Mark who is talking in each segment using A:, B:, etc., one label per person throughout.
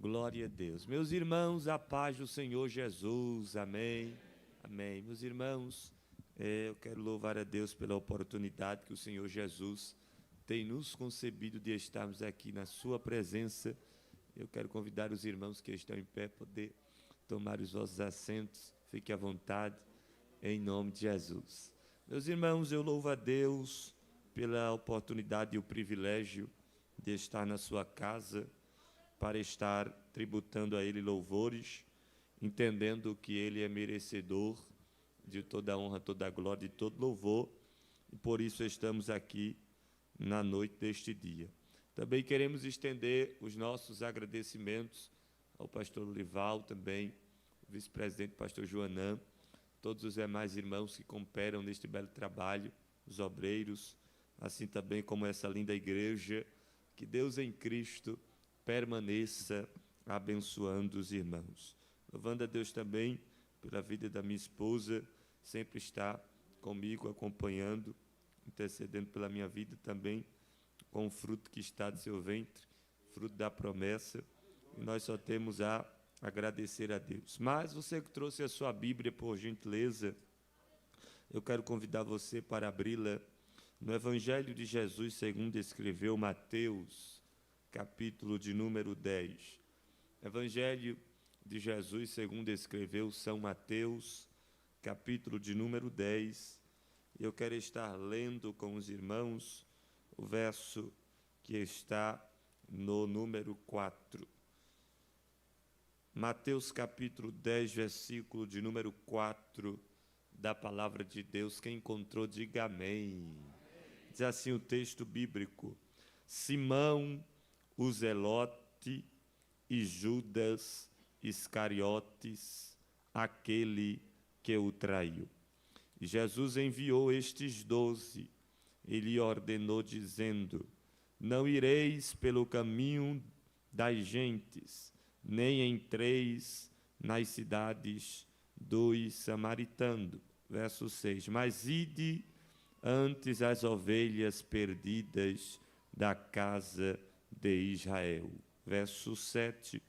A: Glória a Deus. Meus irmãos, a paz do Senhor Jesus. Amém. Amém. Meus irmãos, eu quero louvar a Deus pela oportunidade que o Senhor Jesus tem nos concebido de estarmos aqui na sua presença. Eu quero convidar os irmãos que estão em pé a poder tomar os vossos assentos. Fique à vontade, em nome de Jesus. Meus irmãos, eu louvo a Deus pela oportunidade e o privilégio de estar na sua casa, para estar tributando a Ele louvores, entendendo que Ele é merecedor de toda a honra, toda a glória e todo louvor, e por isso estamos aqui na noite deste dia. Também queremos estender os nossos agradecimentos ao pastor Lival, também o vice-presidente pastor Joanã, todos os demais irmãos que cooperam neste belo trabalho, os obreiros, assim também como essa linda igreja, que Deus em Cristo permaneça abençoando os irmãos. Louvando a Deus também pela vida da minha esposa, sempre está comigo, acompanhando, intercedendo pela minha vida também, com o fruto que está de seu ventre, fruto da promessa, e nós só temos a agradecer a Deus. Mas você que trouxe a sua Bíblia, por gentileza, eu quero convidar você para abri-la no Evangelho de Jesus, segundo escreveu Mateus, capítulo de número 10. Evangelho de Jesus, segundo escreveu São Mateus, capítulo de número 10. Eu quero estar lendo com os irmãos o verso que está no número 4. Mateus, capítulo 10, versículo de número 4, da palavra de Deus. Quem encontrou, diga amém. Diz assim o texto bíblico: Simão, o Zelote, e Judas Iscariotes, aquele que o traiu. E Jesus enviou estes 12, e lhe ordenou, dizendo: Não ireis pelo caminho das gentes, nem entreis nas cidades dos samaritanos. Verso 6. Mas ide antes as ovelhas perdidas da casa de Israel. Verso 7.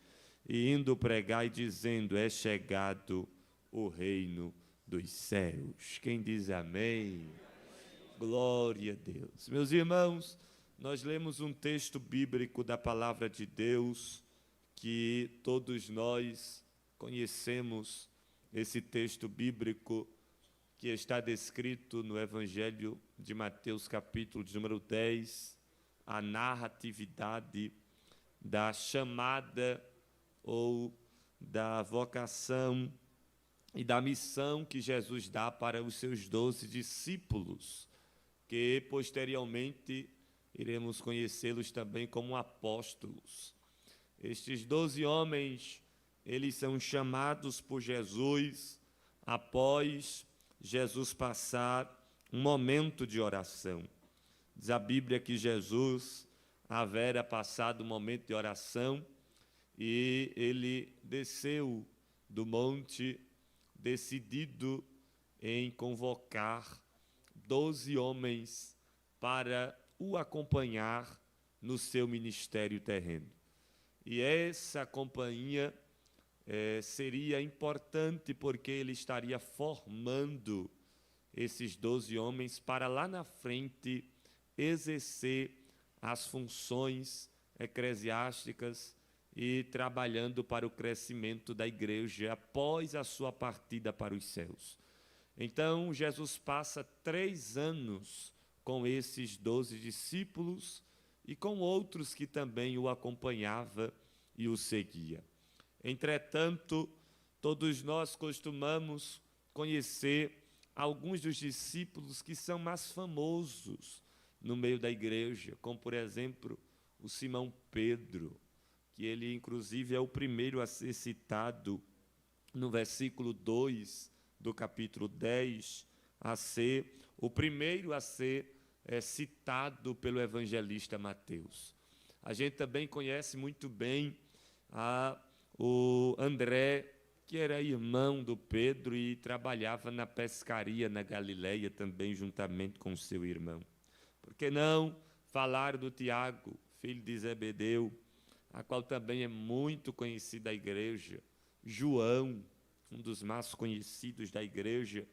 A: E indo pregar e dizendo: É chegado o reino dos céus. Quem diz amém? Glória a Deus. Meus irmãos, nós lemos um texto bíblico da palavra de Deus, que todos nós conhecemos esse texto bíblico que está descrito no Evangelho de Mateus, capítulo de número 10, a narratividade da chamada ou da vocação e da missão que Jesus dá para os seus 12 discípulos, que posteriormente iremos conhecê-los também como apóstolos. Estes 12 homens, eles são chamados por Jesus após Jesus passar um momento de oração. Diz a Bíblia que Jesus havera passado um momento de oração e ele desceu do monte decidido em convocar 12 homens para o acompanhar no seu ministério terreno. E essa companhia seria importante porque ele estaria formando esses 12 homens para lá na frente exercer as funções eclesiásticas e trabalhando para o crescimento da igreja após a sua partida para os céus. Então, Jesus passa 3 anos com esses 12 discípulos e com outros que também o acompanhavam e o seguia. Entretanto, todos nós costumamos conhecer alguns dos discípulos que são mais famosos no meio da igreja, como, por exemplo, o Simão Pedro, que ele, inclusive, é o primeiro a ser citado no versículo 2 do capítulo 10, a ser o primeiro a ser citado pelo evangelista Mateus. A gente também conhece muito bem o André, que era irmão do Pedro e trabalhava na pescaria na Galileia também juntamente com seu irmão. Por que não falar do Tiago, filho de Zebedeu, a qual também é muito conhecida da igreja. João, um dos mais conhecidos da igreja,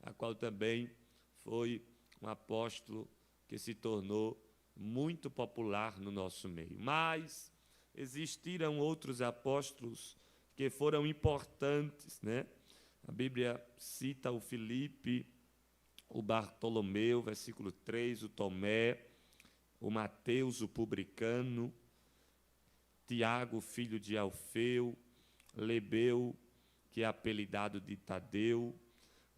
A: a qual também foi um apóstolo que se tornou muito popular no nosso meio. Mas existiram outros apóstolos que foram importantes, né? A Bíblia cita o Filipe, o Bartolomeu, versículo 3, o Tomé, o Mateus, o publicano, Tiago, filho de Alfeu, Lebeu, que é apelidado de Tadeu.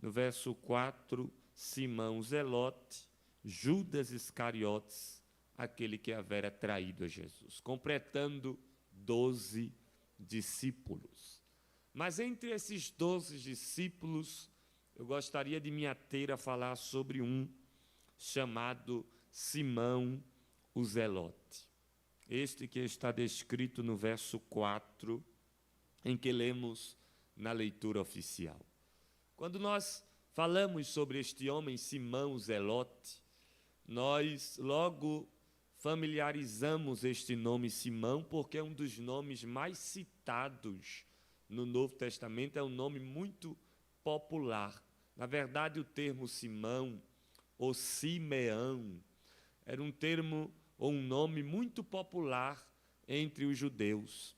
A: No verso 4, Simão Zelote, Judas Iscariotes, aquele que havera traído a Jesus, completando 12 discípulos. Mas entre esses 12 discípulos, eu gostaria de me ater a falar sobre um chamado Simão o Zelote. Este que está descrito no verso 4, em que lemos na leitura oficial. Quando nós falamos sobre este homem, Simão o Zelote, nós logo familiarizamos este nome Simão, porque é um dos nomes mais citados no Novo Testamento, é um nome muito popular. Na verdade, o termo Simão, ou Simeão, era um termo ou um nome muito popular entre os judeus.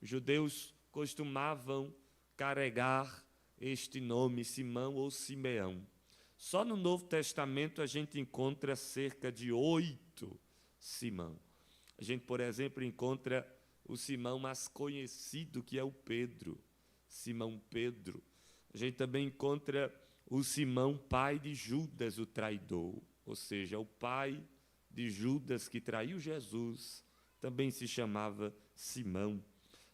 A: Os judeus costumavam carregar este nome, Simão ou Simeão. Só no Novo Testamento a gente encontra cerca de 8 Simão. A gente, por exemplo, encontra o Simão mais conhecido, que é o Pedro, Simão Pedro. A gente também encontra o Simão, pai de Judas, o traidor, ou seja, o pai de Judas que traiu Jesus, também se chamava Simão.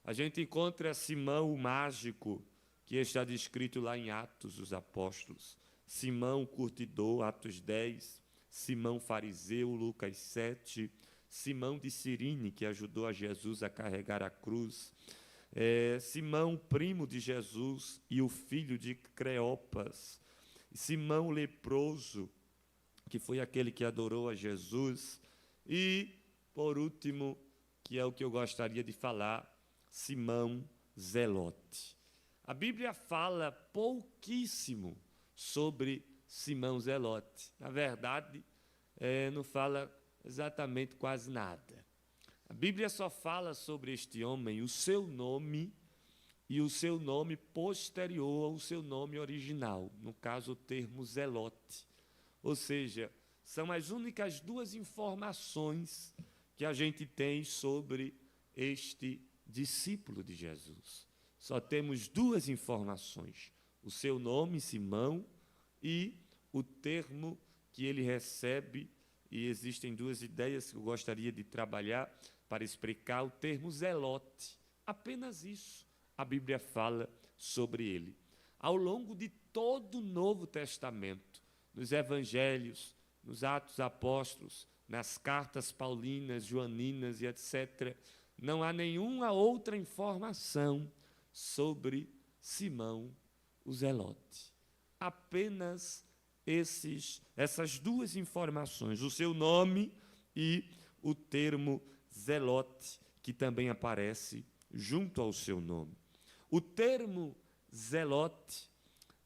A: A gente encontra Simão o mágico, que está descrito lá em Atos dos Apóstolos. Simão curtidor, Atos 10. Simão fariseu, Lucas 7. Simão de Cirene, que ajudou a Jesus a carregar a cruz. Simão, primo de Jesus e o filho de Creopas. Simão leproso, que foi aquele que adorou a Jesus. E, por último, que é o que eu gostaria de falar, Simão Zelote. A Bíblia fala pouquíssimo sobre Simão Zelote. Na verdade, não fala exatamente quase nada. A Bíblia só fala sobre este homem, o seu nome e o seu nome posterior ao seu nome original, no caso o termo Zelote. Ou seja, são as únicas 2 informações que a gente tem sobre este discípulo de Jesus. Só temos 2 informações, o seu nome, Simão, e o termo que ele recebe, e existem 2 ideias que eu gostaria de trabalhar para explicar o termo Zelote. Apenas isso a Bíblia fala sobre ele. Ao longo de todo o Novo Testamento, nos Evangelhos, nos Atos Apóstolos, nas cartas paulinas, joaninas e etc., não há nenhuma outra informação sobre Simão o Zelote. Apenas essas 2 informações, o seu nome e o termo Zelote, que também aparece junto ao seu nome. O termo Zelote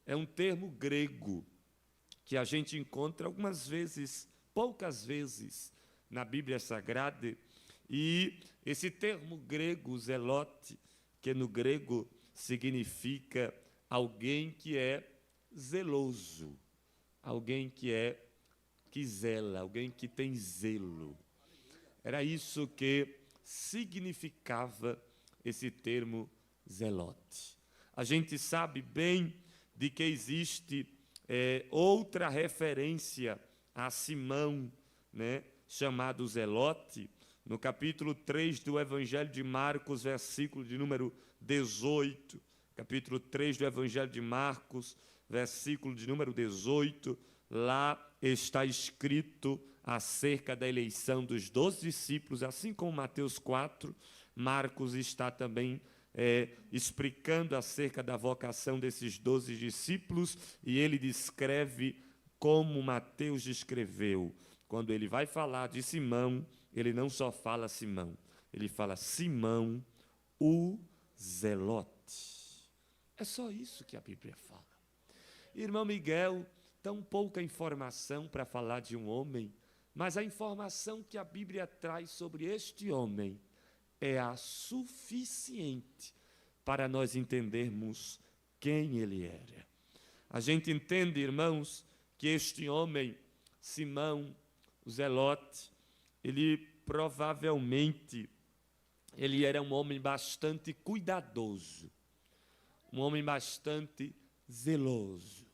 A: é um termo grego que a gente encontra algumas vezes, poucas vezes, na Bíblia Sagrada, e esse termo grego, Zelote, que no grego significa alguém que é zeloso, alguém que zela, alguém que tem zelo. Era isso que significava esse termo Zelote. A gente sabe bem de que existe outra referência a Simão, né, chamado Zelote, no capítulo 3 do Evangelho de Marcos, versículo de número 18, capítulo 3 do Evangelho de Marcos, versículo de número 18, lá está escrito acerca da eleição dos 12 discípulos, assim como Mateus 4, Marcos está também explicando acerca da vocação desses 12 discípulos, e ele descreve como Mateus descreveu. Quando ele vai falar de Simão, ele não só fala Simão, Ele fala Simão, o Zelote. É só isso que a Bíblia fala. Irmão Miguel, tão pouca informação para falar de um homem, mas a informação que a Bíblia traz sobre este homem é a suficiente para nós entendermos quem ele era. A gente entende, irmãos, que este homem, Simão, o Zelote, ele provavelmente ele era um homem bastante cuidadoso, um homem bastante zeloso,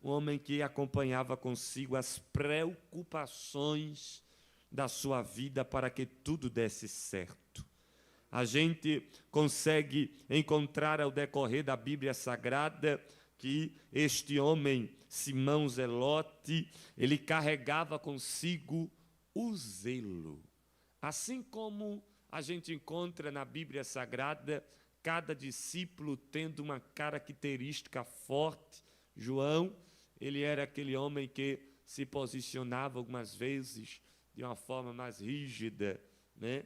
A: um homem que acompanhava consigo as preocupações da sua vida para que tudo desse certo. A gente consegue encontrar ao decorrer da Bíblia Sagrada que este homem, Simão Zelote, ele carregava consigo o zelo. Assim como a gente encontra na Bíblia Sagrada cada discípulo tendo uma característica forte. João, ele era aquele homem que se posicionava algumas vezes de uma forma mais rígida, né?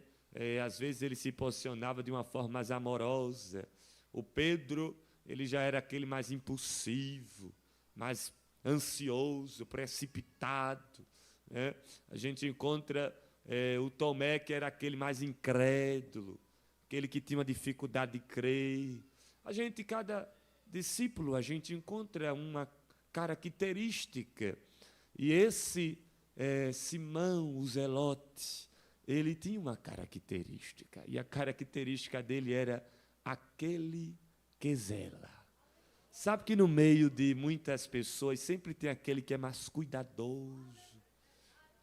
A: Às vezes ele se posicionava de uma forma mais amorosa. O Pedro, ele já era aquele mais impulsivo, mais ansioso, precipitado, né? A gente encontra o Tomé, que era aquele mais incrédulo, aquele que tinha uma dificuldade de crer. Cada discípulo, a gente encontra uma característica. E esse Simão, o Zelote, ele tinha uma característica. E a característica dele era aquele que zela. Sabe que no meio de muitas pessoas sempre tem aquele que é mais cuidadoso,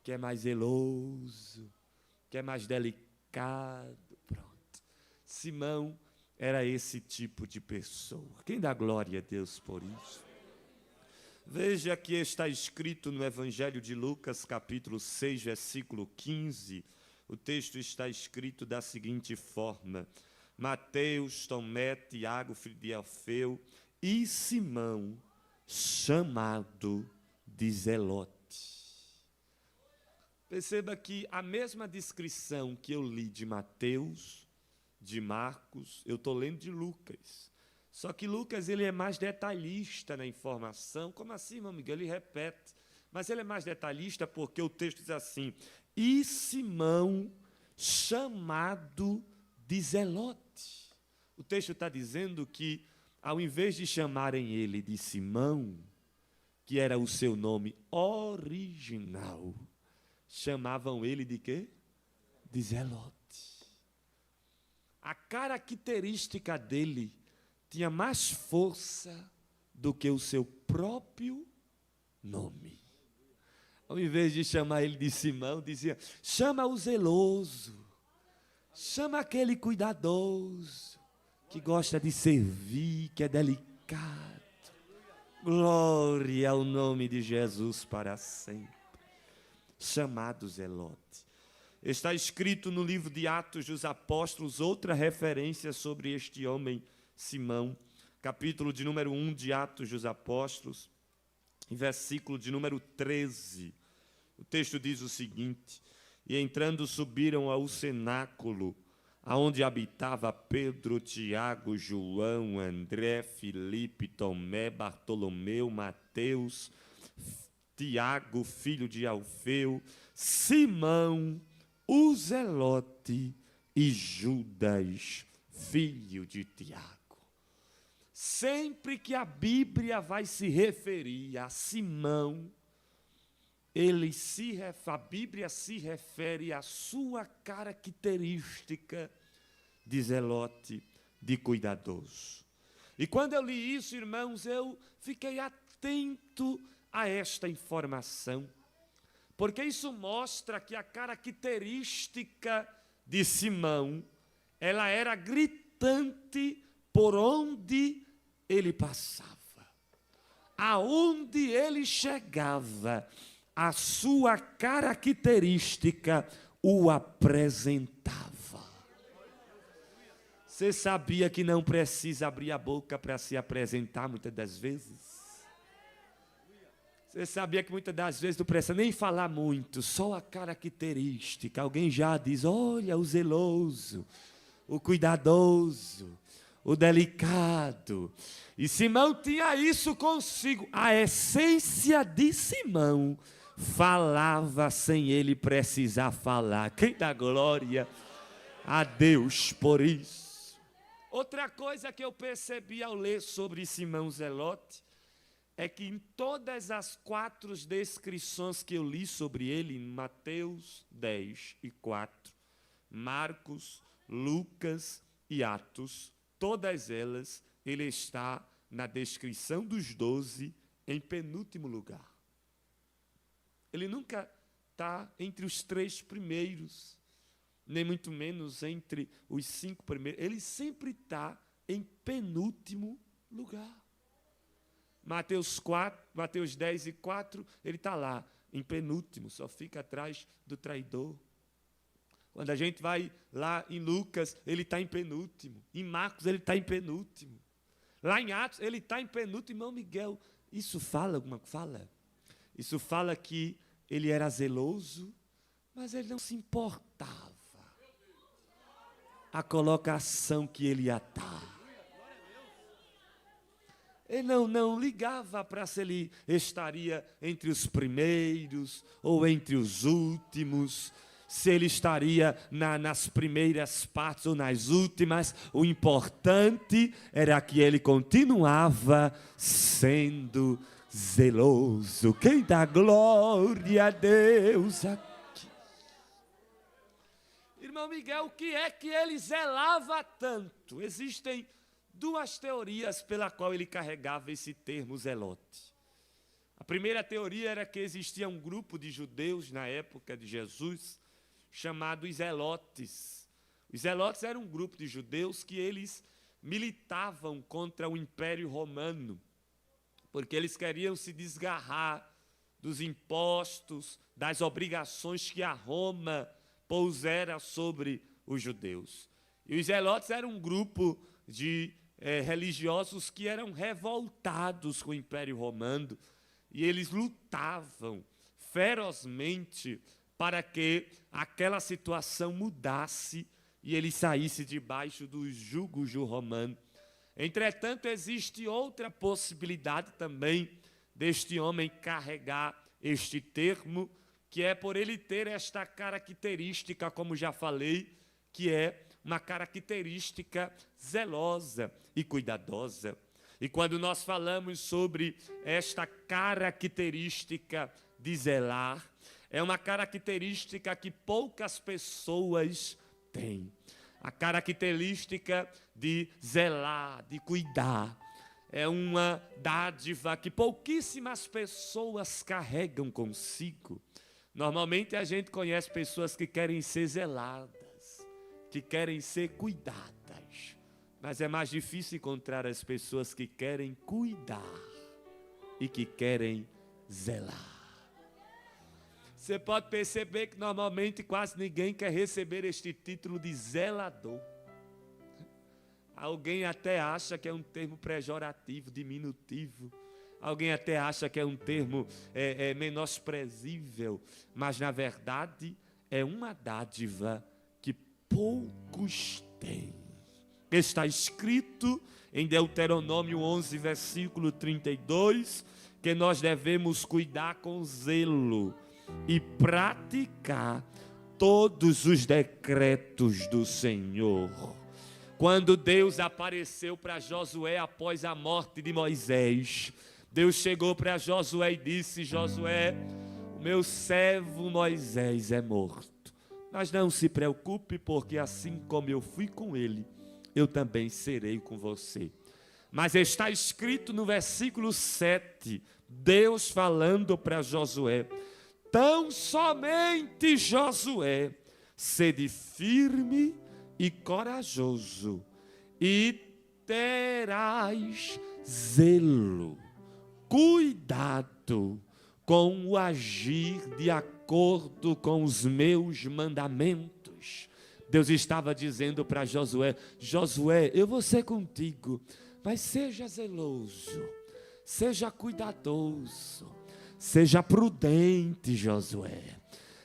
A: que é mais zeloso, que é mais delicado. Pronto. Simão era esse tipo de pessoa. Quem dá glória a Deus por isso? Veja que está escrito no Evangelho de Lucas, capítulo 6, versículo 15. O texto está escrito da seguinte forma: Mateus, Tomé, Tiago, filho de Alfeu, e Simão, chamado de Zelote. Perceba que a mesma descrição que eu li de Mateus, de Marcos, eu estou lendo de Lucas. Só que Lucas ele é mais detalhista na informação. Como assim, meu amigo? Ele repete. Mas ele é mais detalhista porque o texto diz assim: e Simão, chamado de Zelote. O texto está dizendo que, ao invés de chamarem ele de Simão, que era o seu nome original, chamavam ele de quê? De Zelote. A característica dele tinha mais força do que o seu próprio nome. Ao invés de chamar ele de Simão, dizia: chama o zeloso, chama aquele cuidadoso, que gosta de servir, que é delicado. Glória ao nome de Jesus para sempre. Chamado Zelote. Está escrito no livro de Atos dos Apóstolos outra referência sobre este homem, Simão, capítulo de número 1 de Atos dos Apóstolos, em versículo de número 13. O texto diz o seguinte: e entrando subiram ao cenáculo, aonde habitava Pedro, Tiago, João, André, Filipe, Tomé, Bartolomeu, Mateus, Tiago, filho de Alfeu, Simão, o Zelote e Judas, filho de Tiago. Sempre que a Bíblia vai se referir a Simão, a Bíblia se refere à sua característica de zelote, de cuidadoso. E quando eu li isso, irmãos, eu fiquei atento a esta informação, porque isso mostra que a característica de Simão, ela era gritante por onde ele passava. Aonde ele chegava, a sua característica o apresentava. Você sabia que não precisa abrir a boca para se apresentar muitas das vezes? Você sabia que muitas das vezes não precisa nem falar muito, só a característica. Alguém já diz, olha, o zeloso, o cuidadoso, o delicado. E Simão tinha isso consigo. A essência de Simão falava sem ele precisar falar. Quem dá glória a Deus por isso? Outra coisa que eu percebi ao ler sobre Simão Zelote é que em todas as 4 descrições que eu li sobre ele, em Mateus 10 e 4, Marcos, Lucas e Atos, todas elas, ele está na descrição dos 12 em penúltimo lugar. Ele nunca está entre os 3 primeiros, nem muito menos entre os 5 primeiros. Ele sempre está em penúltimo lugar. Mateus 10 e 4, ele está lá, em penúltimo, só fica atrás do traidor. Quando a gente vai lá em Lucas, ele está em penúltimo. Em Marcos, ele está em penúltimo. Lá em Atos, ele está em penúltimo. Irmão Miguel, isso fala alguma coisa? Isso fala que ele era zeloso, mas ele não se importava a colocação que ele ia dar. Ele não ligava para se ele estaria entre os primeiros ou entre os últimos, se ele estaria nas primeiras partes ou nas últimas. O importante era que ele continuava sendo zeloso. Quem dá glória a Deus aqui? Irmão Miguel, o que é que ele zelava tanto? Existem 2 teorias pela qual ele carregava esse termo zelote. A primeira teoria era que existia um grupo de judeus na época de Jesus, chamados zelotes. Os zelotes eram um grupo de judeus que eles militavam contra o Império Romano, porque eles queriam se desgarrar dos impostos, das obrigações que a Roma pusera sobre os judeus. E os zelotes eram um grupo de religiosos que eram revoltados com o Império Romano, e eles lutavam ferozmente para que aquela situação mudasse e ele saísse debaixo do jugo romano. Entretanto, existe outra possibilidade também deste homem carregar este termo, que é por ele ter esta característica, como já falei, que é uma característica zelosa e cuidadosa. E quando nós falamos sobre esta característica de zelar, é uma característica que poucas pessoas têm. A característica de zelar, de cuidar, é uma dádiva que pouquíssimas pessoas carregam consigo. Normalmente a gente conhece pessoas que querem ser zeladas, que querem ser cuidadas, mas é mais difícil encontrar as pessoas que querem cuidar e que querem zelar. Você pode perceber que normalmente quase ninguém quer receber este título de zelador. Alguém até acha que é um termo pejorativo, diminutivo. Alguém até acha que é um termo menosprezível, mas na verdade é uma dádiva que poucos têm. Está escrito em Deuteronômio 11, versículo 32, que nós devemos cuidar com zelo e praticar todos os decretos do Senhor. Quando Deus apareceu para Josué após a morte de Moisés, Deus chegou para Josué e disse: Josué, o meu servo Moisés é morto. Mas não se preocupe, porque assim como eu fui com ele, eu também serei com você. Mas está escrito no versículo 7, Deus falando para Josué: tão somente Josué, sede firme e corajoso, e terás zelo, cuidado com o agir de acordo com os meus mandamentos. Deus estava dizendo para Josué: Josué, eu vou ser contigo, mas seja zeloso, seja cuidadoso, Seja prudente, Josué.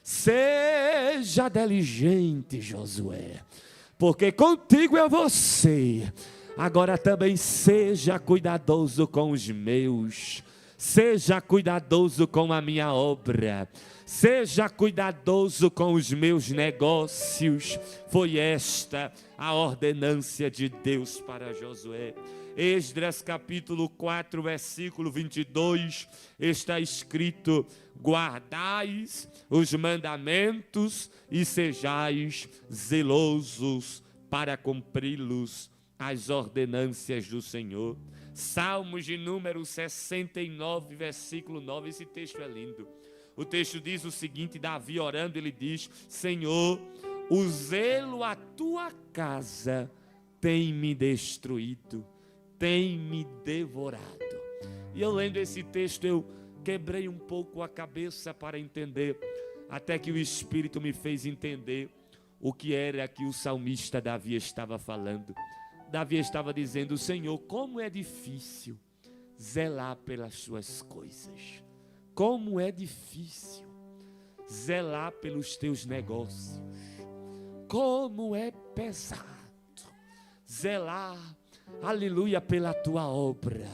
A: Seja diligente, Josué. Porque contigo eu vou ser. Agora também seja cuidadoso com os meus. Seja cuidadoso com a minha obra. Seja cuidadoso com os meus negócios. Foi esta a ordenância de Deus para Josué. Esdras capítulo 4, versículo 22, está escrito: guardais os mandamentos e sejais zelosos para cumpri-los, as ordenâncias do Senhor. Salmos de número 69, versículo 9, esse texto é lindo. O texto diz o seguinte: Davi orando, ele diz: Senhor, o zelo à tua casa tem me destruído, tem me devorado. E eu lendo esse texto, eu quebrei um pouco a cabeça para entender, até que o Espírito me fez entender o que era que o salmista Davi estava falando. Davi estava dizendo: Senhor, como é difícil zelar pelas suas coisas. Como é difícil zelar pelos teus negócios. Como é pesado zelar, aleluia, pela tua obra.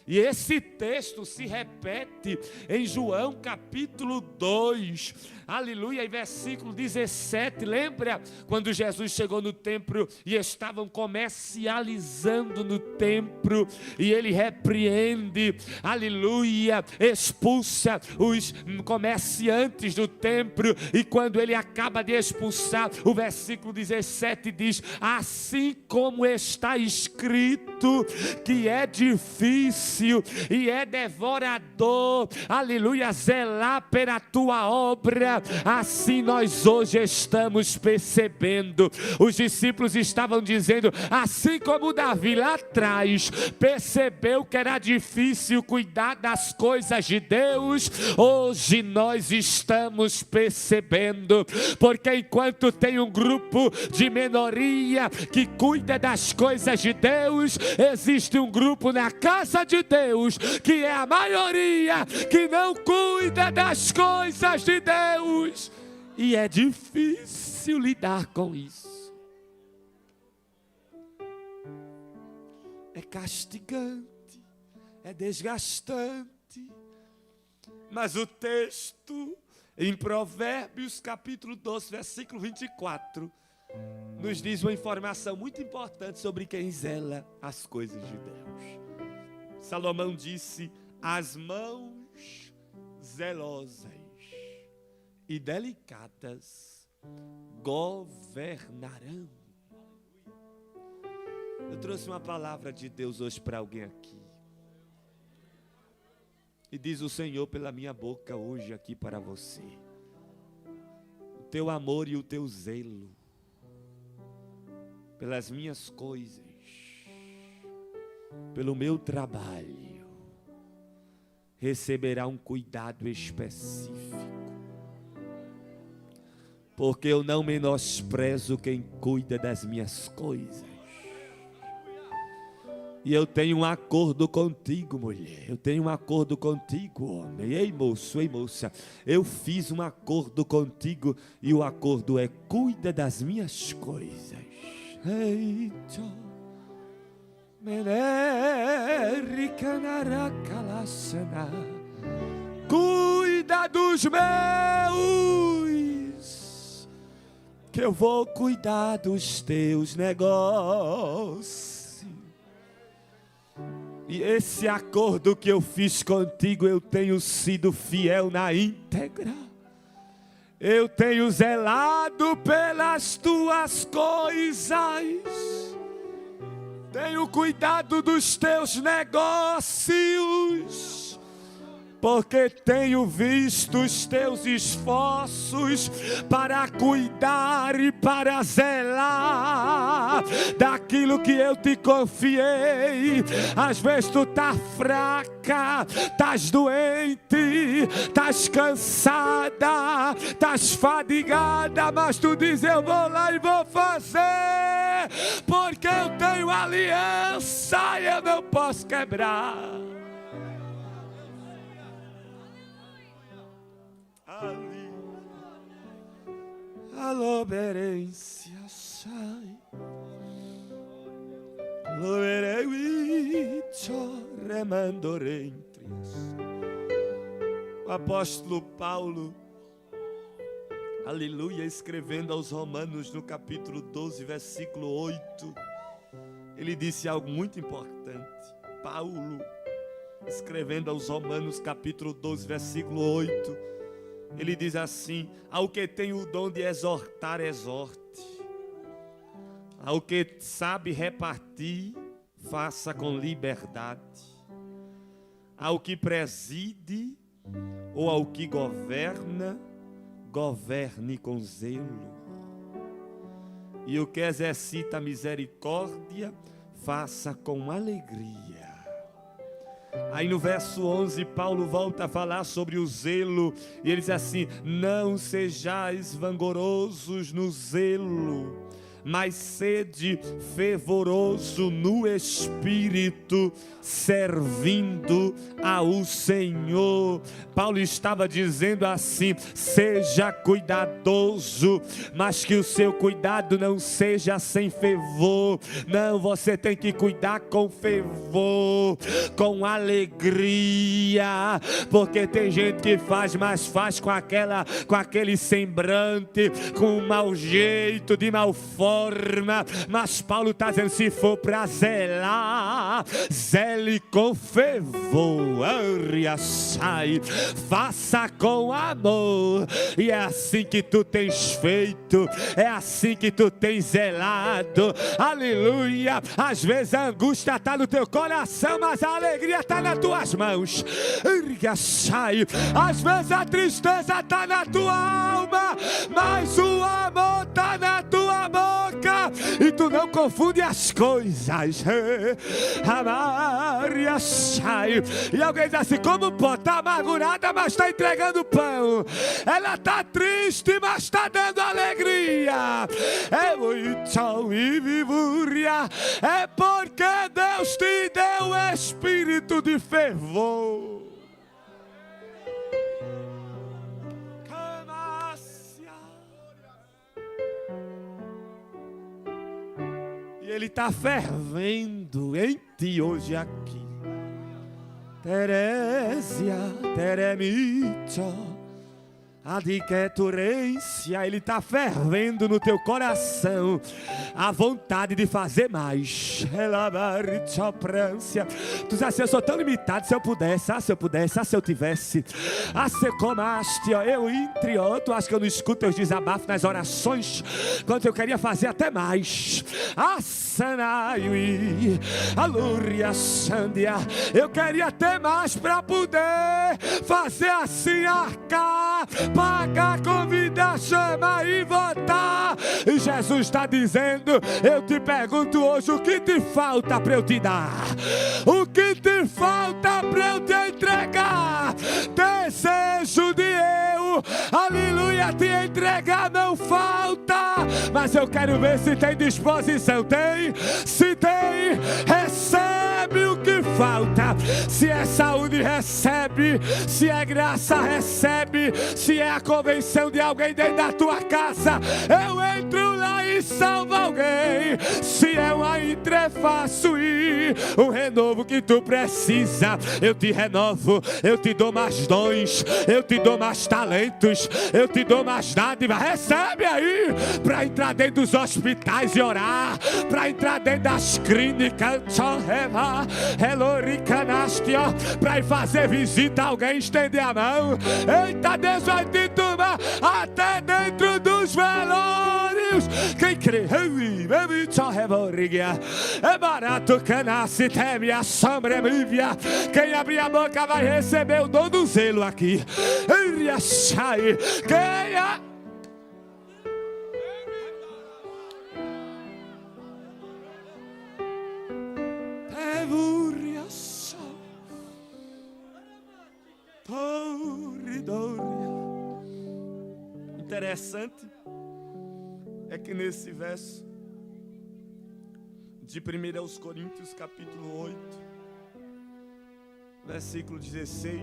A: E esse texto se repete em João capítulo 2, aleluia, e versículo 17, lembra quando Jesus chegou no templo e estavam comercializando no templo, e ele repreende, aleluia, expulsa os comerciantes do templo, e quando ele acaba de expulsar, o versículo 17 diz: assim como está escrito que é difícil e é devorador, aleluia, zelar pela tua obra, assim nós hoje estamos percebendo. Os discípulos estavam dizendo, assim como Davi lá atrás percebeu que era difícil cuidar das coisas de Deus, hoje nós estamos percebendo, porque enquanto tem um grupo de minoria que cuida das coisas de Deus, existe um grupo na casa de Deus, que é a maioria, que não cuida das coisas de Deus, e é difícil lidar com isso. É castigante, é desgastante, mas o texto em Provérbios capítulo 12, versículo 24, nos diz uma informação muito importante sobre quem zela as coisas de Deus. Salomão disse: as mãos zelosas e delicadas governarão. Eu trouxe uma palavra de Deus hoje para alguém aqui. E diz o Senhor pela minha boca hoje aqui para você: o teu amor e o teu zelo pelas minhas coisas, pelo meu trabalho, receberá um cuidado específico, porque eu não menosprezo quem cuida das minhas coisas. E eu tenho um acordo contigo, mulher. Eu tenho um acordo contigo, homem. Ei, moço, ei, moça. Eu fiz um acordo contigo, e o acordo é: cuida das minhas coisas. Eita. Cuida dos meus, que eu vou cuidar dos teus negócios. E esse acordo que eu fiz contigo, eu tenho sido fiel na íntegra. Eu tenho zelado pelas tuas coisas. Tenho cuidado dos teus negócios, porque tenho visto os teus esforços para cuidar e para zelar daquilo que eu te confiei. Às vezes tu tá fraca, estás doente, estás cansada, estás fadigada, mas tu diz: eu vou lá e vou fazer, porque eu tenho aliança e eu não posso quebrar. ali. Aloberência sai. O apóstolo Paulo, aleluia, escrevendo aos Romanos no capítulo 12, versículo 8, ele disse algo muito importante. Paulo, escrevendo aos Romanos capítulo 12, versículo 8, ele diz assim: ao que tem o dom de exortar, exorte. Ao que sabe repartir, faça com liberdade. Ao que preside ou ao que governa, governe com zelo. E o que exercita a misericórdia, faça com alegria. Aí no verso 11, Paulo volta a falar sobre o zelo, e ele diz assim: não sejais vangorosos no zelo, mas sede fervoroso no Espírito, servindo ao Senhor. Paulo estava dizendo assim: seja cuidadoso, mas que o seu cuidado não seja sem fervor. Não, você tem que cuidar com fervor, com alegria, porque tem gente que faz, mas faz com aquele semblante, com um mau jeito, de mal forma. Mas Paulo está dizendo: se for para zelar, zele com fervor, faça com amor. E é assim que tu tens feito, é assim que tu tens zelado, aleluia. Às vezes a angústia está no teu coração, mas a alegria está nas tuas mãos. Às vezes a tristeza está na tua alma, mas o amor está na tua boca. E tu não confunde as coisas. E alguém diz assim: como pode? Está amargurada, mas está entregando pão. Ela está triste, mas está dando alegria. É porque Deus te deu o espírito de fervor. E Ele está fervendo em ti hoje aqui. Teresia, teremito, adqueturência. Ele está fervendo no teu coração a vontade de fazer mais. Tu diz assim: eu sou tão limitado. Se eu pudesse, se eu tivesse, se eu comaste, eu entre, tu acha que eu não escuto teus desabafos nas orações, quando eu queria fazer até mais. Eu queria ter mais para poder fazer assim, arcar, pagar, convidar, chamar e votar. E Jesus está dizendo: eu te pergunto hoje, o que te falta para eu te dar? O que te falta para eu te entregar? Desejo de eu, aleluia, te entregar não falta, mas eu quero ver se tem disposição. Tem? Se tem, recebe o que falta. Se é saúde, recebe. Se é graça, recebe. Se é a convenção de alguém dentro da tua casa, eu entro lá e salvo alguém. Se é uma entrefaço e um renovo que tu precisa, eu te renovo. Eu te dou mais dons, eu te dou mais talentos, eu te dou mais dádivas. Recebe aí, para entrar dentro dos hospitais e orar, para entrar dentro das clínicas, para ir fazer visita a alguém, estender a mão. Eita, Deus vai te tomar até dentro dos velórios. Quem crê, é barato, canasse, teme a sombra, quem abrir a boca vai receber o dom do zelo aqui. Quem a... Interessante é que nesse verso de 1 Coríntios capítulo 8, versículo 16,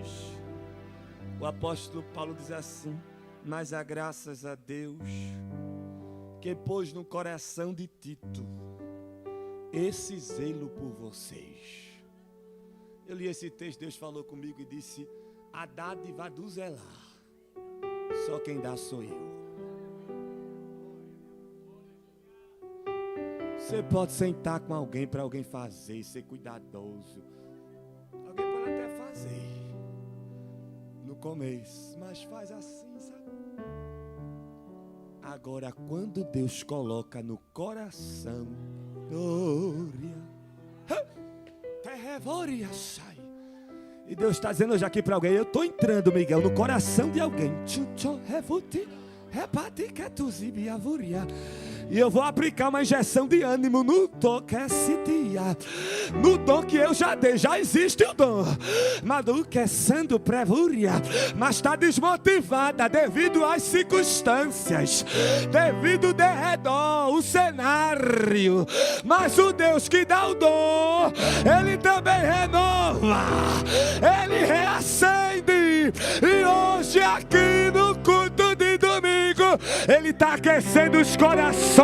A: O apóstolo Paulo diz assim: mas há graças a Deus que pôs no coração de Tito esse zelo por vocês. Eu li esse texto, Deus falou comigo e disse: a dádiva do zelar, só quem dá sou eu. Você pode sentar com alguém para alguém fazer e ser cuidadoso. Alguém pode até fazer no começo, mas faz assim, sabe? Agora, quando Deus coloca no coração, e Deus está dizendo hoje aqui para alguém: eu estou entrando, Miguel, no coração de alguém. E eu vou aplicar uma injeção de ânimo no dom que esse dia, no dom que eu já dei. Já existe o dom, mas do que é sendo prevúria, mas está desmotivada devido às circunstâncias, devido ao derredor, o cenário. Mas o Deus que dá o dom, Ele também renova, Ele reacende. E hoje aqui no culto de domingo, Ele está aquecendo os corações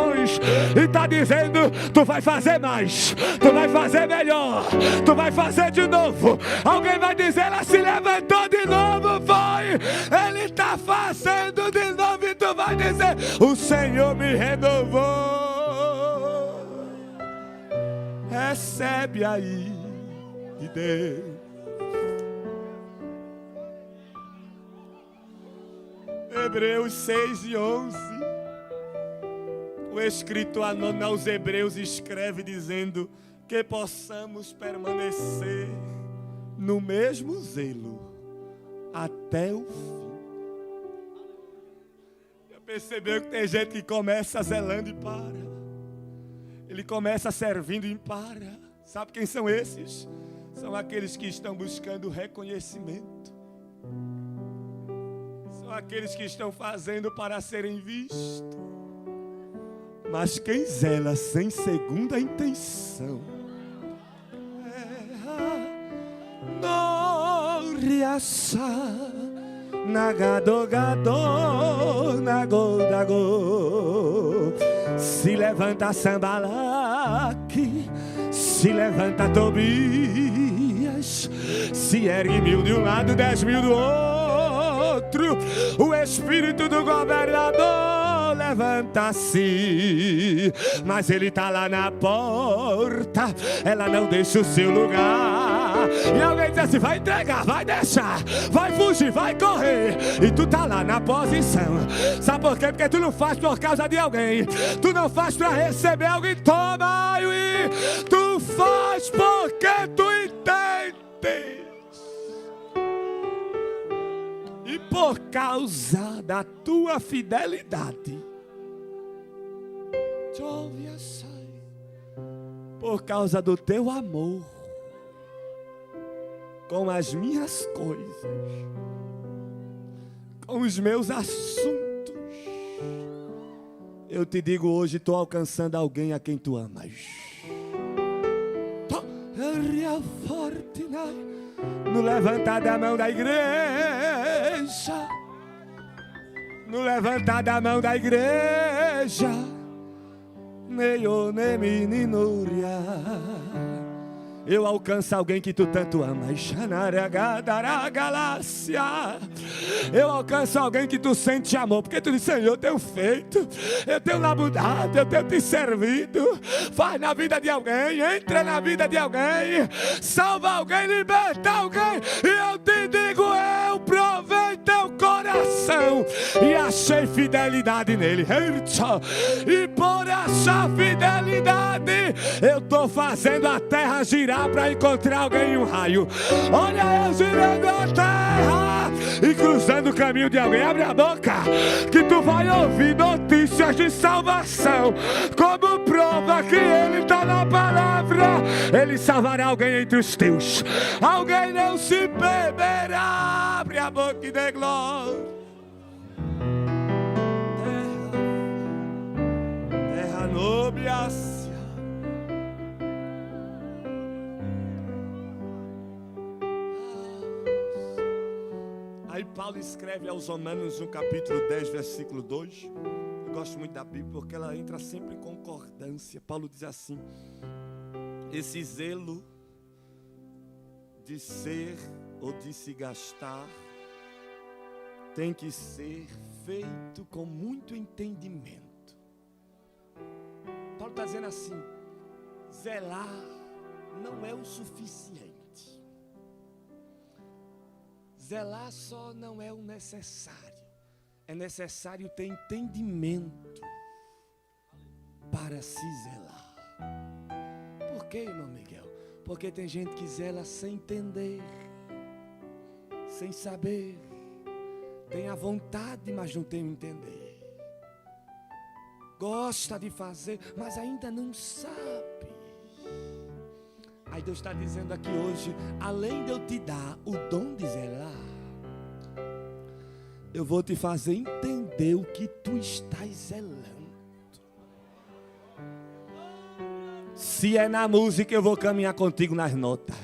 A: e está dizendo: tu vai fazer mais, tu vai fazer melhor, tu vai fazer de novo. Alguém vai dizer: ela se levantou de novo, foi. Ele está fazendo de novo e tu vai dizer: o Senhor me renovou. Recebe aí de Deus. Hebreus 6:11. O escritor anônimo aos Hebreus escreve dizendo que possamos permanecer no mesmo zelo até o fim. Já percebeu que tem gente que começa zelando e para? Ele começa servindo e para. Sabe quem são esses? São aqueles que estão buscando reconhecimento. São aqueles que estão fazendo para serem vistos. Mas quem zela sem segunda intenção, se levanta Sambalaque, se levanta Tobias, se ergue 1000 de um lado, 10.000 do outro. O espírito do governador levanta-se, mas ele está lá na porta, ela não deixa o seu lugar. E alguém diz assim: vai entregar, vai deixar, vai fugir, vai correr. E tu tá lá na posição. Sabe por quê? Porque tu não faz por causa de alguém, tu não faz para receber alguém. Toma, e tu faz porque tu entende. E por causa da tua fidelidade, por causa do teu amor com as minhas coisas, com os meus assuntos, eu te digo hoje: estou alcançando alguém a quem tu amas. No levantar da mão da igreja, no levantar da mão da igreja, eu alcanço alguém que tu tanto amas. Eu alcanço alguém que tu sente amor, porque tu diz: Senhor, eu tenho feito, eu tenho labudado, eu tenho te servido. Faz na vida de alguém, entra na vida de alguém, salva alguém, liberta alguém. E eu te digo: eu provei teu coração e achei fidelidade nele. E por essa fidelidade eu estou fazendo a terra girar para encontrar alguém em um raio. Olha eu girando a terra e cruzando o caminho de alguém. Abre a boca que tu vai ouvir notícias de salvação, como prova que Ele está na palavra. Ele salvará alguém entre os teus. Alguém não se beberá. Abre a boca e dê glória. Terra nobias. Aí Paulo escreve aos Romanos no capítulo 10, versículo 2. Eu gosto muito da Bíblia porque ela entra sempre em concordância. Paulo diz assim: esse zelo de ser ou de se gastar tem que ser feito com muito entendimento. Paulo está dizendo assim: zelar não é o suficiente. Zelar só não é o necessário. É necessário ter entendimento para se zelar. Por quê, irmão Miguel? Porque tem gente que zela sem entender, sem saber. Tem a vontade, mas não tem o entender. Gosta de fazer, mas ainda não sabe. Aí Deus está dizendo aqui hoje: além de eu te dar o dom de zelar, eu vou te fazer entender o que tu estás zelando. Se é na música, eu vou caminhar contigo nas notas.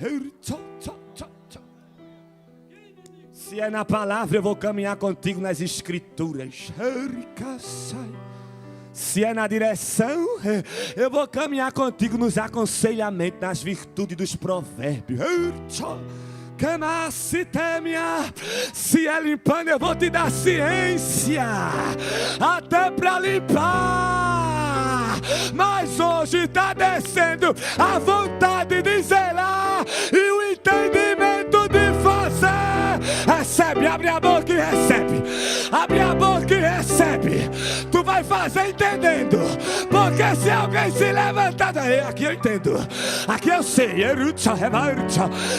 A: Se é na palavra, eu vou caminhar contigo nas escrituras. Se é na direção, eu vou caminhar contigo nos aconselhamentos, nas virtudes dos provérbios. Se é limpando, eu vou te dar ciência, até para limpar. Mas hoje está descendo a vontade de zelar e o entendimento de fazer. Recebe, abre a boca e recebe. Abre a boca e recebe. Tu vai fazer entendendo. Porque se alguém se levantar, aqui eu entendo, aqui eu sei.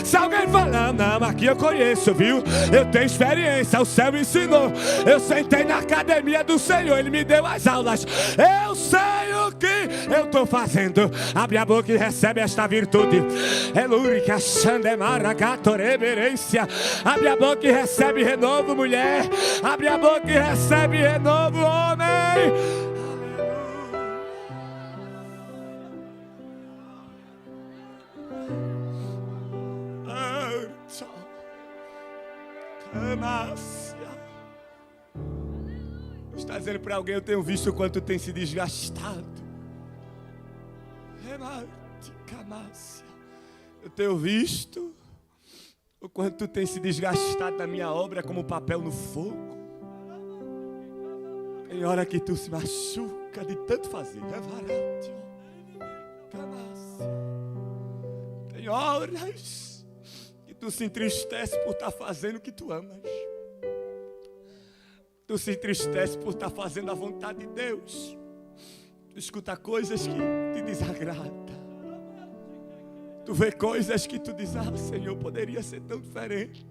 A: Se alguém falar, não, aqui eu conheço, viu? Eu tenho experiência, o céu me ensinou. Eu sentei na academia do Senhor, Ele me deu as aulas. Eu sei o que eu estou fazendo. Abre a boca e recebe esta virtude. Elúrica, Xandemara, Gatoreberência. Abre a boca e recebe renovo, mulher. Abre a boca e recebe renovo, homem. Está dizendo para alguém: eu tenho visto o quanto tem se desgastado. Eu tenho visto o quanto tem se desgastado na minha obra como papel no fogo. Tem hora que tu se machuca de tanto fazer. Tem horas que tu se entristece por estar fazendo o que tu amas. Tu se entristece por estar fazendo a vontade de Deus. Tu escuta coisas que te desagradam. Tu vê coisas que tu diz: ah, Senhor, poderia ser tão diferente.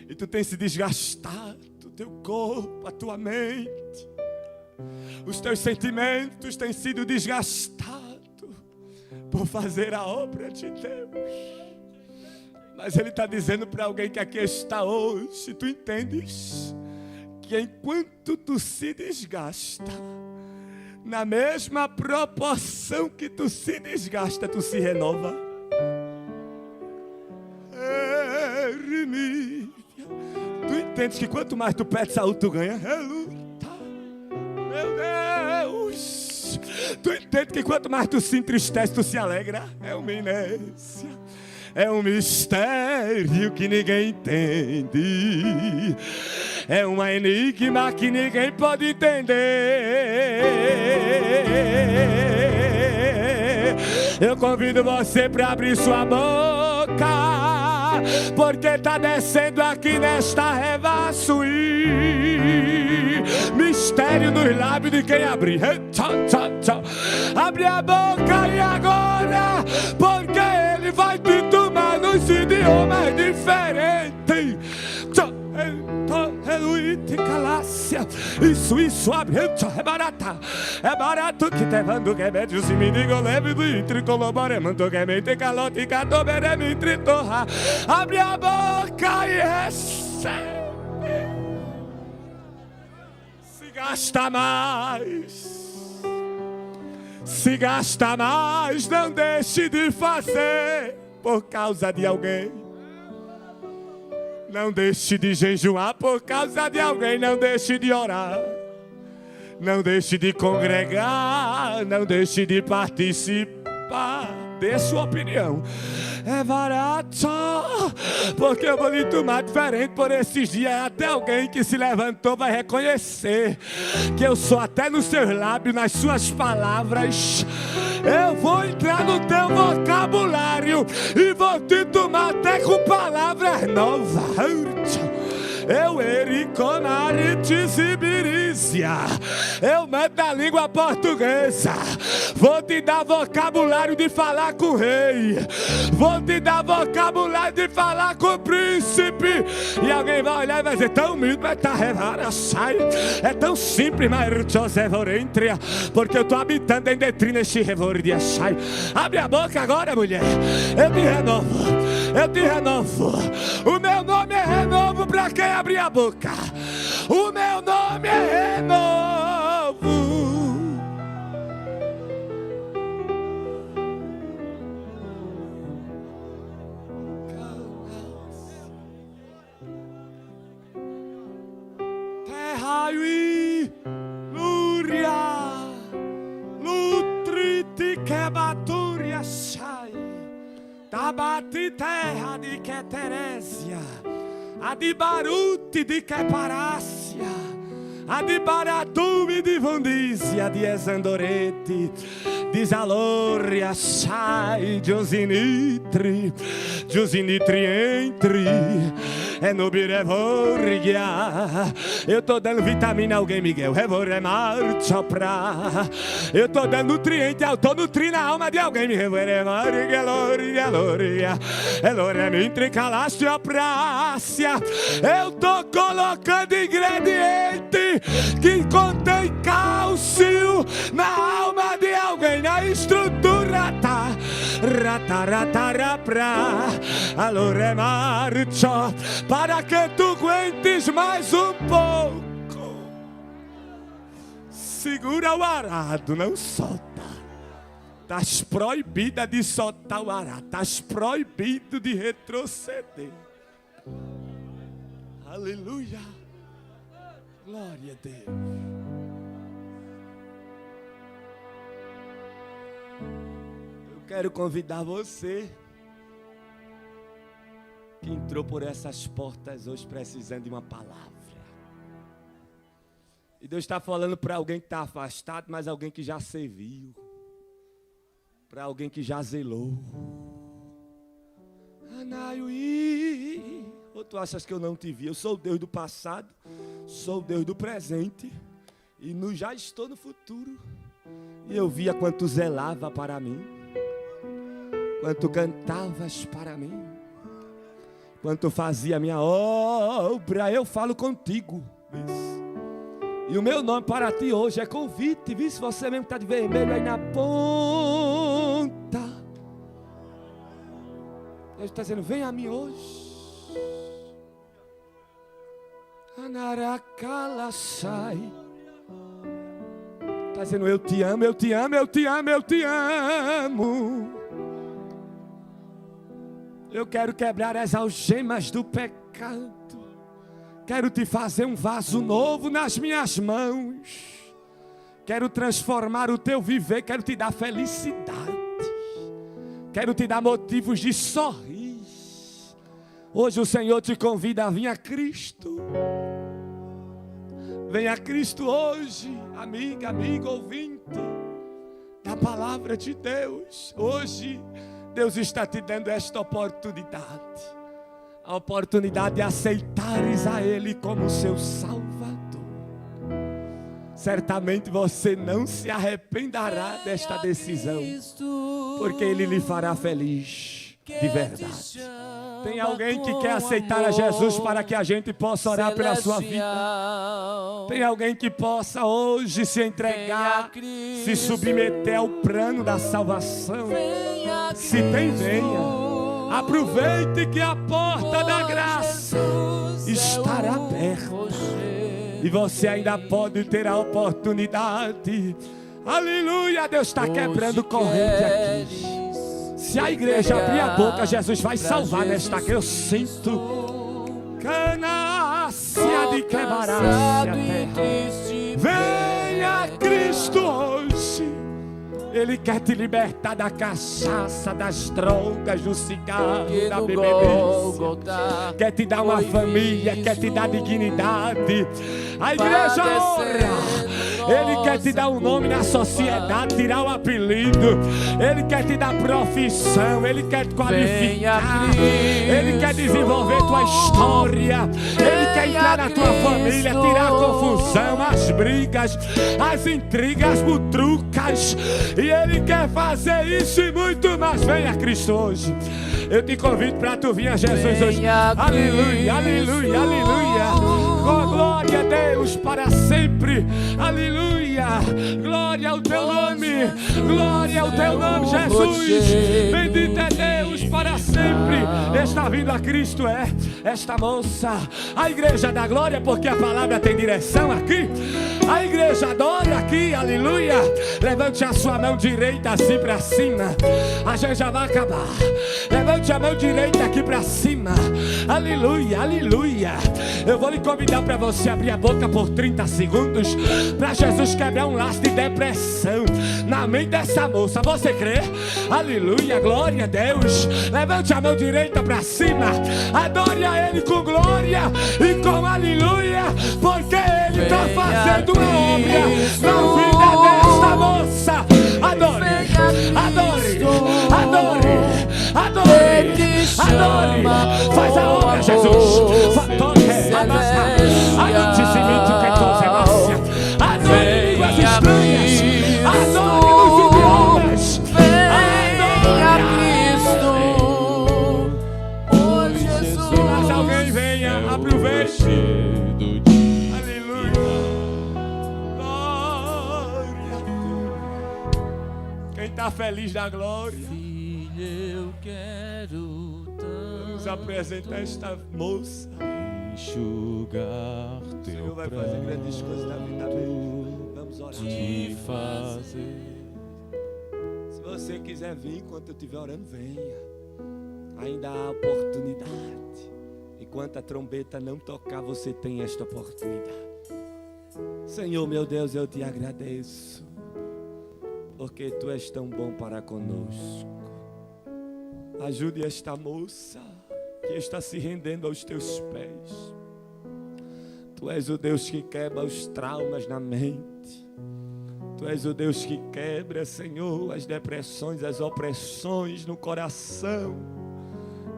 A: E tu tem se desgastado, o teu corpo, a tua mente, os teus sentimentos têm sido desgastados por fazer a obra de Deus. Mas Ele está dizendo para alguém que aqui está hoje: tu entendes que enquanto tu se desgasta, na mesma proporção que tu se desgasta, tu se renova. Tu entendes que quanto mais tu pede saúde, tu ganha. Meu Deus! Tu entendes que quanto mais tu se entristece, tu se alegra. É uma inércia. É um mistério que ninguém entende. É um enigma que ninguém pode entender. Eu convido você para abrir sua boca, porque está descendo aqui nesta revaço. Mistério nos lábios de quem abrir. Abre a boca e agora, porque Ele vai te tomar nos idiomas diferentes. Isso, abre, é barata. É barato que te mando que me diz me digo leve do tricolore mando que me te calote catobere me tritorra. Abre a boca e recebe. Se gasta mais. Se gasta mais, não deixe de fazer por causa de alguém. Não deixe de jejuar por causa de alguém, não deixe de orar. Não deixe de congregar, não deixe de participar. Dê sua opinião. É barato, porque eu vou lhe tomar diferente por esses dias. Até alguém que se levantou vai reconhecer que eu sou até nos seus lábios, nas suas palavras. Eu vou entrar no teu vocabulário e vou te tomar até com palavras novas. Eu eu mando a língua portuguesa. Vou te dar vocabulário de falar com o rei. Vou te dar vocabulário de falar com o príncipe. E alguém vai olhar e vai dizer: tão humilde, mas tá revara, sai. É tão simples, mas José Vorentria, porque eu tô habitando em detrina este revordia, sai. Abre a boca agora, mulher. Eu te renovo. Eu te renovo. O meu nome é renovo para quem abrir a boca. O meu nome é renovo. Terra e lúria, nutrite que batúria sai. Tabati terra de que Terésia, a de Baruti de que Parácia, a de Baratume de Vundícia, de Exandorete, de Zalória, sai, Josinitri entre, é no Birevorgia. Eu tô dando vitamina a alguém, Miguel, Revoremar, Chopra. Eu tô dando nutriente, eu tô nutrindo a alma de alguém, me Revoremar, Gloria, Eloremintri, Calácio, Prácia. Eu tô colocando ingrediente que contém cálcio na alma de alguém, na estrutura, tá? Rataratara, alore marcho, para que tu aguentes mais um pouco. Segura o arado, não solta. Estás proibida de soltar o arado, estás proibido de retroceder. Aleluia. Glória a Deus. Quero convidar você que entrou por essas portas hoje precisando de uma palavra. E Deus está falando para alguém que está afastado, mas alguém que já serviu. Para alguém que já zelou. Anaiuí. Ou tu achas que eu não te vi? Eu sou o Deus do passado, sou o Deus do presente e já estou no futuro. E eu via quanto zelava para mim. Quanto cantavas para mim, quanto fazia a minha obra, eu falo contigo. E o meu nome para ti hoje é convite. Vê se você mesmo está de vermelho aí na ponta. Deus está dizendo: vem a mim hoje. Anaracala sai. Está dizendo: eu te amo, eu te amo, eu te amo, eu te amo. Eu quero quebrar as algemas do pecado. Quero te fazer um vaso novo nas minhas mãos. Quero transformar o teu viver. Quero te dar felicidade. Quero te dar motivos de sorrir. Hoje o Senhor te convida a vir a Cristo. Venha a Cristo hoje, amiga, amigo, ouvinte da palavra de Deus. Hoje Deus está te dando esta oportunidade. A oportunidade de aceitares a Ele como seu Salvador. Certamente você não se arrependerá desta decisão, porque Ele lhe fará feliz de verdade. Tem alguém que quer aceitar a Jesus para que a gente possa orar pela sua vida? Tem alguém que possa hoje se entregar, se submeter ao plano da salvação? Se tem, venha. Aproveite que a porta da graça estará aberta. E você ainda pode ter a oportunidade. Aleluia, Deus está quebrando corrente aqui. Se a igreja abrir a boca, Jesus vai salvar nesta. Eu sinto canácia de quebrar-se a terra. Venha Cristo hoje. Ele quer te libertar da cachaça, das drogas, do cigarro, da bebedice. Quer te dar uma família, quer te dar dignidade. A igreja ora. Ele quer te dar um nome na sociedade, tirar o apelido. Ele quer te dar profissão, Ele quer te qualificar. Ele quer desenvolver tua história. Ele quer entrar na tua família, tirar a confusão, as brigas, as intrigas, as butrucas. E Ele quer fazer isso e muito mais. Venha Cristo hoje. Eu te convido para tu vir a Jesus hoje. Aleluia, aleluia, aleluia. Glória a Deus para sempre. Aleluia. Glória ao teu nome. Glória ao teu nome, Jesus. Bendito é Deus para sempre. Está vindo a Cristo, esta moça. A igreja da glória, porque a palavra tem direção aqui. A igreja adora aqui, aleluia. Levante a sua mão direita assim para cima. A gente já vai acabar. Levante a mão direita aqui para cima. Aleluia, aleluia. Eu vou lhe convidar para você abrir a boca por 30 segundos para Jesus quebrar um laço de depressão na mente dessa moça. Você crê? Aleluia, glória a Deus. Levante a mão direita para cima. Adore a Ele com glória e com aleluia, porque Ele está fazendo uma obra na vida desta moça. Adore, adore, adore, adore, adore. Faz a obra, Jesus. Anuncie-se que tu semas. Adore línguas estranhas. Adore nos idiomas.
B: Venha Cristo. Oh Jesus.
A: Mas alguém venha, aproveite. Aleluia. Glória a Deus. Quem está feliz da glória?
B: Filho, eu quero tanto.
A: Vamos apresentar esta moça.
B: Enxugar
A: O
B: teu
A: Senhor vai fazer grandes coisas na vida dele. Vamos orar.
B: te fazer.
A: Se você quiser vir enquanto eu estiver orando, venha. Ainda há oportunidade. Enquanto a trombeta não tocar, você tem esta oportunidade. Senhor, meu Deus, eu te agradeço, porque tu és tão bom para conosco. Ajude esta moça que está se rendendo aos teus pés. Tu és o Deus que quebra os traumas na mente. Tu és o Deus que quebra, Senhor, as depressões, as opressões no coração.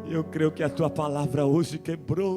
A: E eu creio que a tua palavra hoje quebrou